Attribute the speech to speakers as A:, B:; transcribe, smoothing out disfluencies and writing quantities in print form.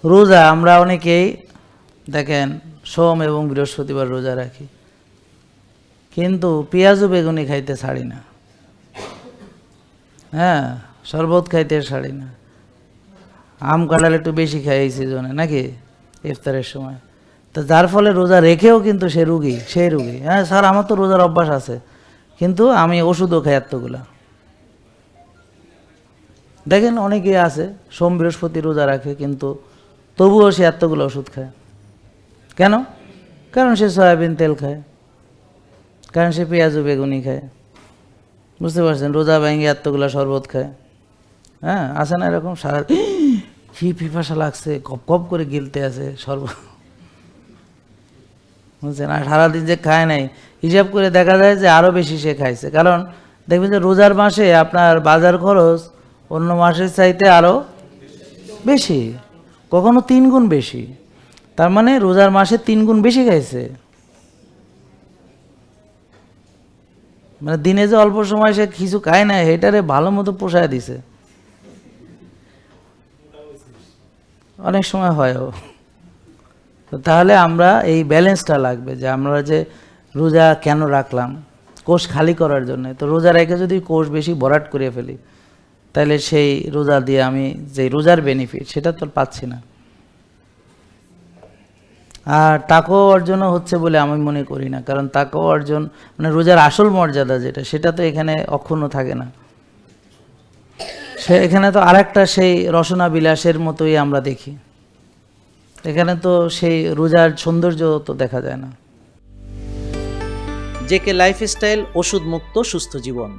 A: রোজা আমরা অনেকেই দেখেন সোম এবং বৃহস্পতিবার রোজা রাখি, কিন্তু পেঁয়াজ ও বেগুনি খাইতে ছাড়ি না, হ্যাঁ, শরবত খাইতে ছাড়ি না, আম কাঁঠাল একটু বেশি খাই এই সিজনে নাকি ইফতারের সময়। তো যার ফলে রোজা রেখেও কিন্তু সেই রুগী। হ্যাঁ স্যার, আমার তো রোজার অভ্যাস আছে, কিন্তু আমি ওষুধও খাই এতগুলা। দেখেন অনেকেই আছে সোম বৃহস্পতি রোজা রাখে, কিন্তু তবুও সে এতগুলো ওষুধ খায়। কেন? কারণ সে সয়াবিন তেল খায়, কারণ সে পেঁয়াজ ও বেগুনি খায়। বুঝতে পারছেন? রোজা ভেঙে এতগুলো শরবত খায়। হ্যাঁ, আছে না এরকম? সারা কি পিপাসা লাগছে, কপ কপ করে গিলতে আছে শরবত, বুঝছেন? আর সারাদিন যে খায় নাই, হিসাব করে দেখা যায় যে আরও বেশি সে খাইছে। কারণ দেখবেন যে রোজার মাসে আপনার বাজার খরচ অন্য মাসের চাইতে আরও বেশি, কখনো 3 গুণ বেশি। তার মানে রোজার মাসে 3 গুণ বেশি খাইছে। মানে দিনে যে অল্প সময় সে কিছু খায় না, এটারে ভালো মতো পোষায় দিছে। অনেক সময় হয়ও। তো তাহলে আমরা এই ব্যালেন্সটা লাগবে, যে আমরা যে রোজা কেন রাখলাম? কোষ খালি করার জন্য। তো রোজা রেখে যদি কোষ বেশি ভরাট করে ফেলি, তাহলে সেই রোজা দিয়ে আমি যে রোজার বেনিফিট সেটা তো পাচ্ছি না। আর তাকওয়া অর্জনও হচ্ছে বলে আমি মনে করি না, কারণ তাকওয়া অর্জন মানে রোজার আসল মর্যাদা যেটা, সেটা তো এখানে অক্ষুণ্ণ থাকে না। সে এখানে তো আরেকটা সেই রসনা বিলাসের মতোই আমরা দেখি, এখানে তো সেই রোজার সৌন্দর্য তো দেখা যায় না।
B: জেকে লাইফস্টাইল, ওষুধ মুক্ত সুস্থ জীবন।